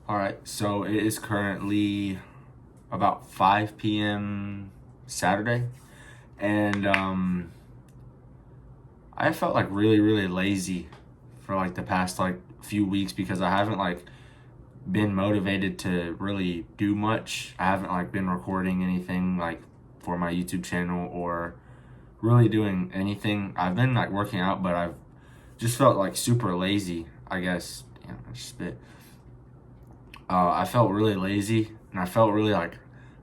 All right, so it is currently about 5 p.m. Saturday, and I felt like really lazy for like the past like few weeks because I haven't like been motivated to really do much. I haven't like been recording anything like for my YouTube channel or really doing anything. I've been like working out, but I've just felt like super lazy, I guess. Damn, I just spit. I felt really lazy and I felt really like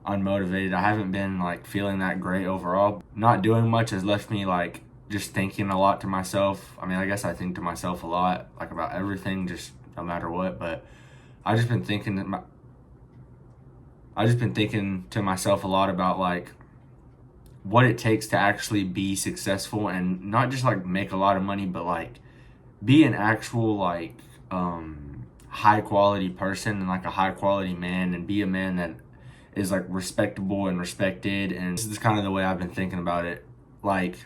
unmotivated. I haven't been like feeling that great overall. Not doing much has left me like just thinking a lot to myself. I mean, I guess I think to myself a lot, like about everything, just no matter what. But I just been thinking that I just been thinking to myself a lot about like what it takes to actually be successful and not just like make a lot of money, but like be an actual like high quality person and like a high quality man, and be a man that is like respectable and respected. And this is kind of the way I've been thinking about it. Like,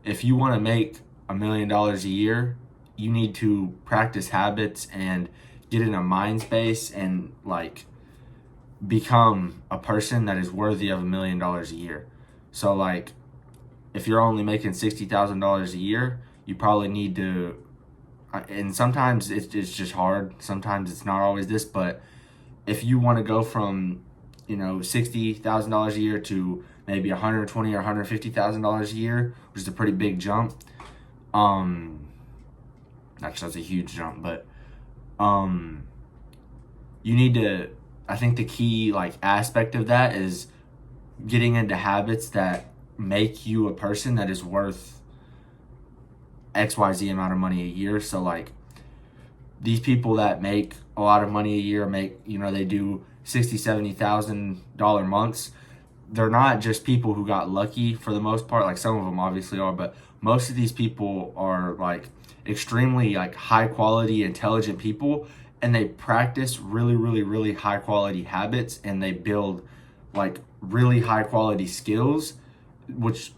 if you want to make $1 million a year, you need to practice habits and get in a mind space and like become a person that is worthy of $1 million a year. So like, if you're only making $60,000 a year, you probably need to, and sometimes it's just hard. Sometimes it's not always this, but if you want to go from, $60,000 a year to maybe $120,000 or $150,000 a year, which is a pretty big jump. Actually, that's a huge jump, but you need to. I think the key like aspect of that is getting into habits that make you a person that is worth XYZ amount of money a year. So like, these people that make a lot of money a year they do $60,000-$70,000 months. They're not just people who got lucky for the most part. Like, some of them obviously are, but most of these people are like extremely like high quality, intelligent people, and they practice really high quality habits, and they build like really high quality skills, which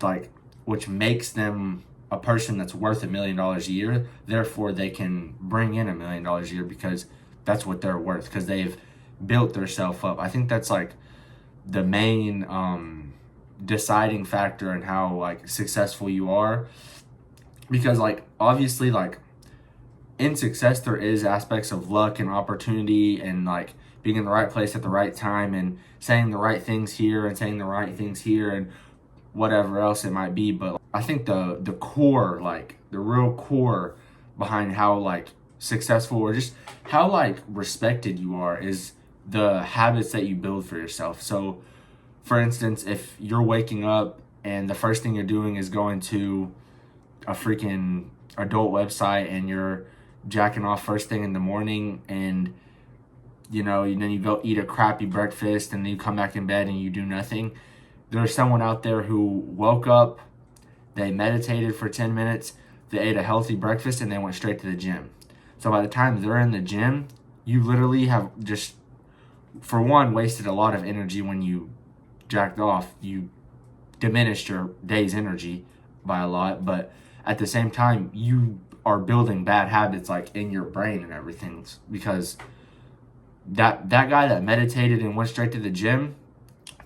makes them a person that's worth $1 million a year. Therefore, they can bring in $1 million a year because that's what they're worth, because they've built themselves up. I think that's like the main deciding factor in how like successful you are, because like obviously like in success there is aspects of luck and opportunity and like being in the right place at the right time and saying the right things here and saying the right things here and whatever else it might be. But I think the core, like the real core behind how like successful or just how like respected you are, is the habits that you build for yourself. So for instance, if you're waking up and the first thing you're doing is going to a freaking adult website and you're jacking off first thing in the morning, and then you go eat a crappy breakfast and then you come back in bed and you do nothing. There's someone out there who woke up, they meditated for 10 minutes, they ate a healthy breakfast, and they went straight to the gym. So by the time they're in the gym, you literally have just, for one, wasted a lot of energy. When you jacked off, you diminished your day's energy by a lot, but at the same time, you are building bad habits like in your brain and everything, because that guy that meditated and went straight to the gym,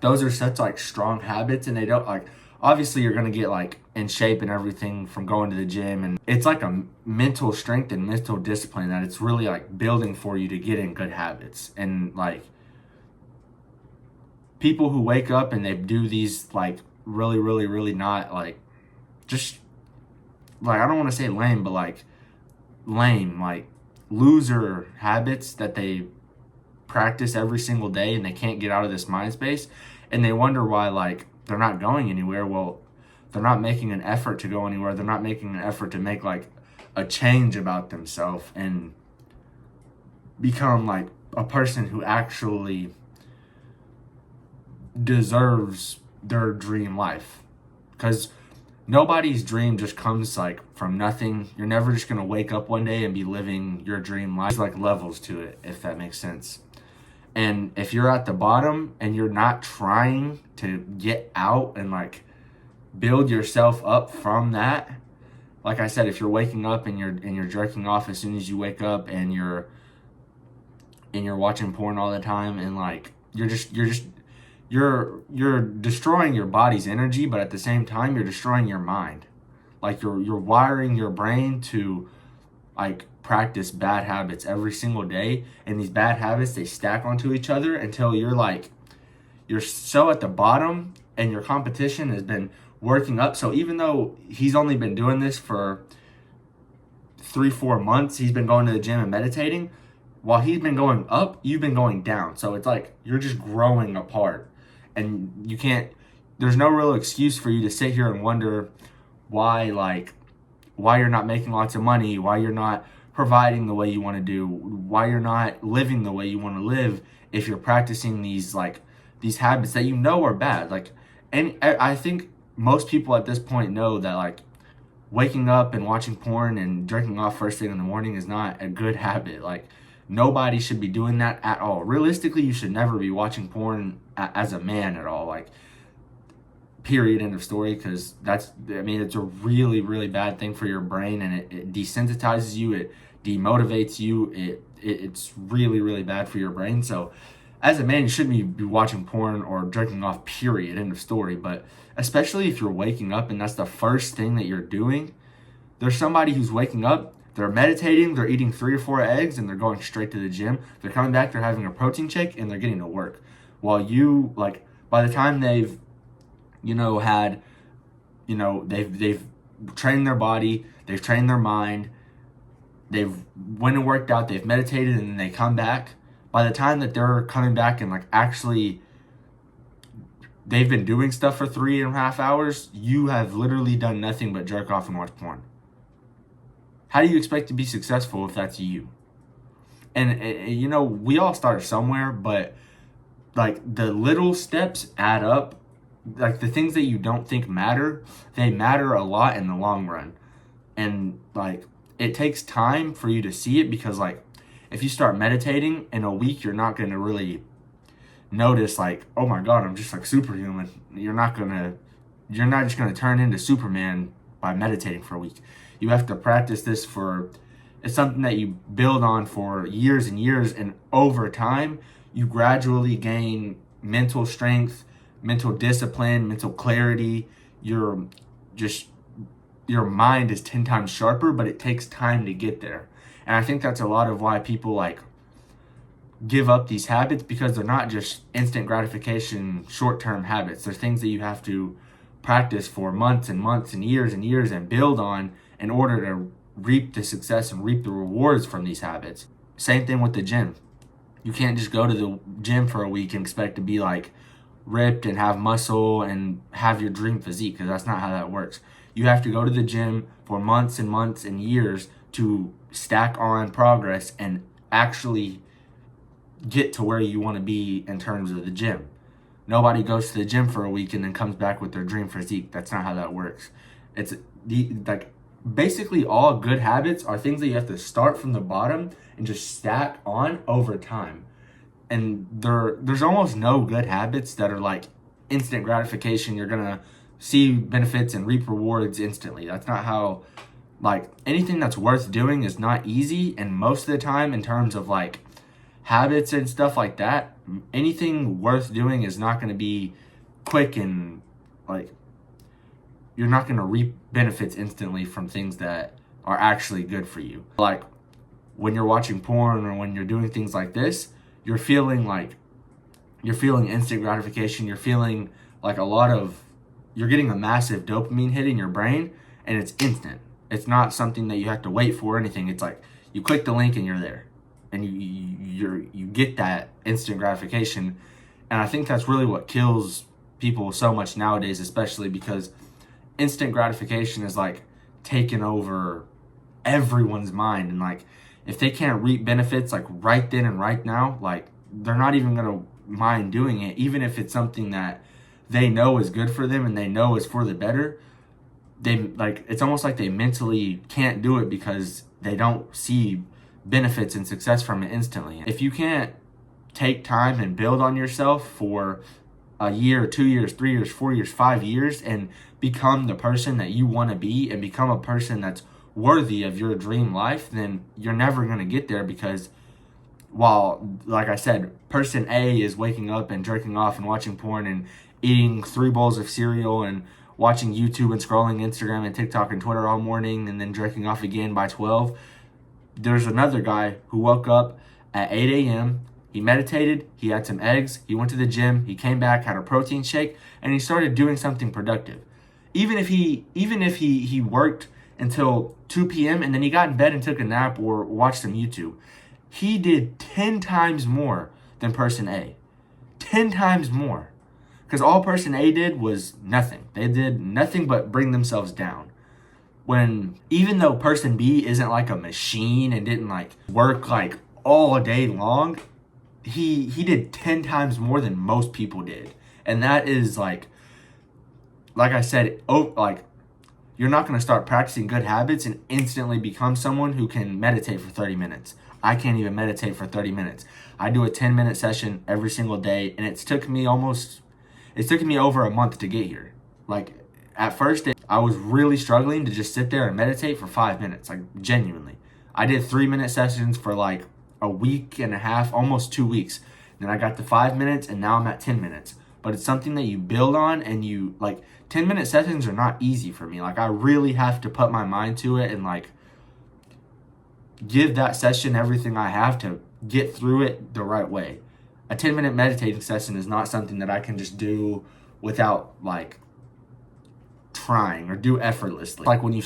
those are such like strong habits, and they don't like, obviously you're going to get like in shape and everything from going to the gym, and it's like a mental strength and mental discipline that it's really like building for you to get in good habits. And like, people who wake up and they do these like really not like, just like, I don't want to say lame, but like lame, like loser habits that they practice every single day, and they can't get out of this mind space, and they wonder why like they're not going anywhere. Well, they're not making an effort to go anywhere. They're not making an effort to make like a change about themselves and become like a person who actually deserves their dream life. Because nobody's dream just comes like from nothing. You're never just gonna wake up one day and be living your dream life. There's like levels to it, if that makes sense. And if you're at the bottom and you're not trying to get out and like build yourself up from that, like I said, if you're waking up and you're jerking off as soon as you wake up, and you're and you're watching porn all the time, and like you're destroying your body's energy, but at the same time you're destroying your mind. Like you're wiring your brain to like practice bad habits every single day, and these bad habits, they stack onto each other until you're so at the bottom, and your competition has been working up. So even though he's only been doing this for 3-4 months, he's been going to the gym and meditating, while he's been going up, you've been going down. So it's like you're just growing apart, and there's no real excuse for you to sit here and wonder why you're not making lots of money, why you're not providing the way you want to do, why you're not living the way you want to live, if you're practicing these habits that you know are bad. Like, and I think most people at this point know that like waking up and watching porn and drinking off first thing in the morning is not a good habit. Like, nobody should be doing that at all. Realistically, you should never be watching porn as a man at all. Like, period, end of story. Because it's a really, really bad thing for your brain, and it desensitizes you, it demotivates you, it's really, really bad for your brain. So as a man, you shouldn't be watching porn or drinking off, period, end of story. But especially if you're waking up and that's the first thing that you're doing, there's somebody who's waking up, they're meditating, they're eating 3 or 4 eggs, and they're going straight to the gym. They're coming back, they're having a protein shake, and they're getting to work. While you, like, by the time they've trained their body, they've trained their mind, they've went and worked out, they've meditated, and then they come back. By the time that they're coming back and like actually they've been doing stuff for 3.5 hours, you have literally done nothing but jerk off and watch porn. How do you expect to be successful if that's you? And we all start somewhere, but like the little steps add up. Like the things that you don't think matter, they matter a lot in the long run. And like it takes time for you to see it, because like if you start meditating in a week, you're not going to really notice like, oh my God, I'm just like superhuman. You're not just going to turn into Superman by meditating for a week. You have to practice this it's something that you build on for years and years. And over time, you gradually gain mental strength, mental discipline, mental clarity. Your mind is 10 times sharper, but it takes time to get there. And I think that's a lot of why people like give up these habits, because they're not just instant gratification, short-term habits. They're things that you have to practice for months and months and years and build on in order to reap the success and reap the rewards from these habits. Same thing with the gym. You can't just go to the gym for a week and expect to be like ripped and have muscle and have your dream physique, because that's not how that works. You have to go to the gym for months and months and years to stack on progress and actually get to where you want to be in terms of the gym. Nobody goes to the gym for a week and then comes back with their dream physique. That's not how that works. It's basically all good habits are things that you have to start from the bottom and just stack on over time. And there's almost no good habits that are like instant gratification. You're gonna see benefits and reap rewards instantly. That's not how, like, anything that's worth doing is not easy. And most of the time, in terms of like habits and stuff like that, anything worth doing is not going to be quick, and like you're not going to reap benefits instantly from things that are actually good for you. Like when you're watching porn or when you're doing things like this, you're feeling instant gratification. You're feeling like you're getting a massive dopamine hit in your brain, and it's instant. It's not something that you have to wait for or anything. It's like you click the link and you're there, and you get that instant gratification. And I think that's really what kills people so much nowadays, especially because instant gratification is like taking over everyone's mind. And like if they can't reap benefits like right then and right now, like they're not even gonna mind doing it, even if it's something that they know is good for them and they know is for the better. It's almost like they mentally can't do it because they don't see benefits and success from it instantly. If you can't take time and build on yourself for a year, 2 years, 3 years, 4 years, 5 years, and become the person that you want to be and become a person that's worthy of your dream life, then you're never going to get there, because while, like I said, person A is waking up and jerking off and watching porn and eating 3 bowls of cereal and watching YouTube and scrolling Instagram and TikTok and Twitter all morning and then jerking off again by 12. There's another guy who woke up at 8 a.m., he meditated, he had some eggs, he went to the gym, he came back, had a protein shake, and he started doing something productive. Even if he worked until 2 p.m. and then he got in bed and took a nap or watched some YouTube, he did 10 times more than person A. 10 times more. Because all person A did was nothing. They did nothing but bring themselves down. When, even though person B isn't like a machine and didn't like work like all day long, he did 10 times more than most people did. And that is like I said, you're not going to start practicing good habits and instantly become someone who can meditate for 30 minutes. I can't even meditate for 30 minutes. I do a 10-minute session every single day, and it's taken me over a month to get here. Like, at first, I was really struggling to just sit there and meditate for 5 minutes, like, genuinely. I did 3-minute sessions for like a week and a half, almost 2 weeks. Then I got to 5 minutes, and now I'm at 10 minutes. But it's something that you build on, and 10-minute sessions are not easy for me. Like, I really have to put my mind to it and like give that session everything I have to get through it the right way. A 10-minute meditating session is not something that I can just do without like trying or do effortlessly. Like when you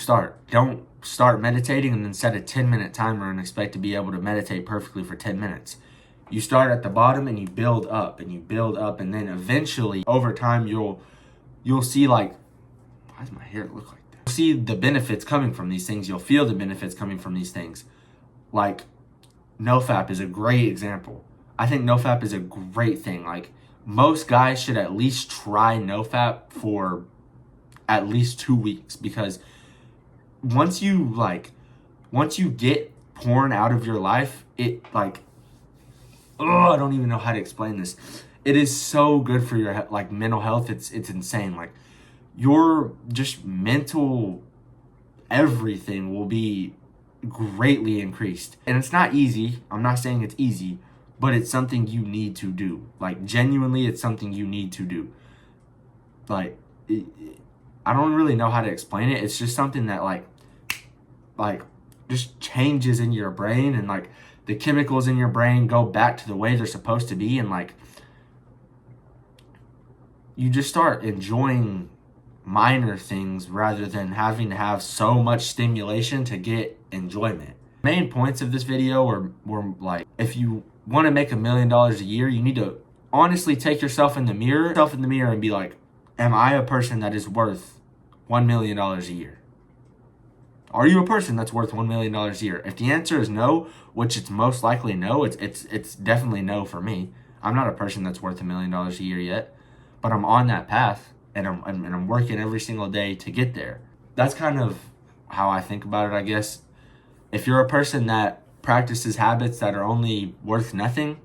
don't start meditating and then set a 10-minute timer and expect to be able to meditate perfectly for 10 minutes. You start at the bottom and you build up and you build up, and then eventually over time you'll see like, why does my hair look like that? You'll see the benefits coming from these things. You'll feel the benefits coming from these things. Like NoFap is a great example. I think NoFap is a great thing. Like, most guys should at least try NoFap for at least 2 weeks, because once you get porn out of your life, it like, I don't even know how to explain this. It is so good for your like mental health. It's insane. Like, your just mental everything will be greatly increased. And it's not easy. I'm not saying it's easy, but it's something you need to do. Like, genuinely, it's something you need to do. Like, I don't really know how to explain it. It's just something that like just changes in your brain, and like the chemicals in your brain go back to the way they're supposed to be, and like you just start enjoying minor things rather than having to have so much stimulation to get enjoyment. Main points of this video were like, if you want to make $1 million a year, you need to honestly take yourself in the mirror and be like, am I a person that is worth $1 million a year? Are you a person that's worth $1 million a year? If the answer is no, which it's most likely no, it's definitely no for me. I'm not a person that's worth $1 million a year yet, but I'm on that path, and I'm working every single day to get there. That's kind of how I think about it, I guess. If you're a person that practices habits that are only worth nothing,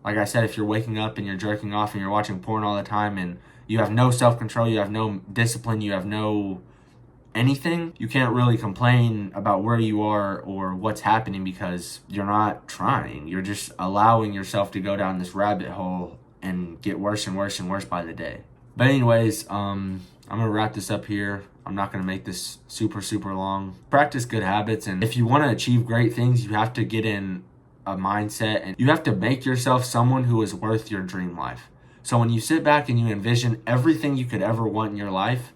like I said, if you're waking up and you're jerking off and you're watching porn all the time and you have no self-control, you have no discipline, you have no anything, you can't really complain about where you are or what's happening, because you're not trying. You're just allowing yourself to go down this rabbit hole and get worse and worse and worse by the day. But anyways, I'm going to wrap this up here. I'm not going to make this super long. Practice good habits, and if you want to achieve great things, you have to get in a mindset, and you have to make yourself someone who is worth your dream life. So when you sit back and you envision everything you could ever want in your life,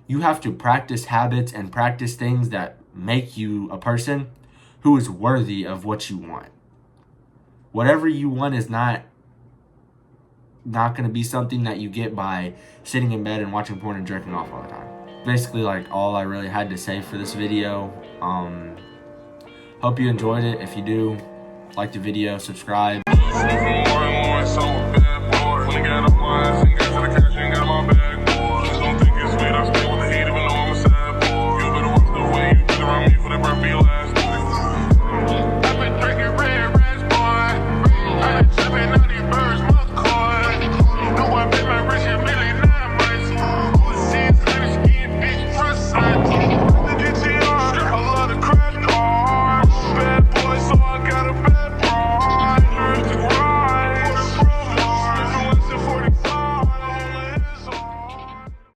you have to practice habits and practice things that make you a person who is worthy of what you want. Whatever you want is not going to be something that you get by sitting in bed and watching porn and jerking off all the time. Basically, like, all I really had to say for this video. Hope you enjoyed it. If you do, like the video, subscribe.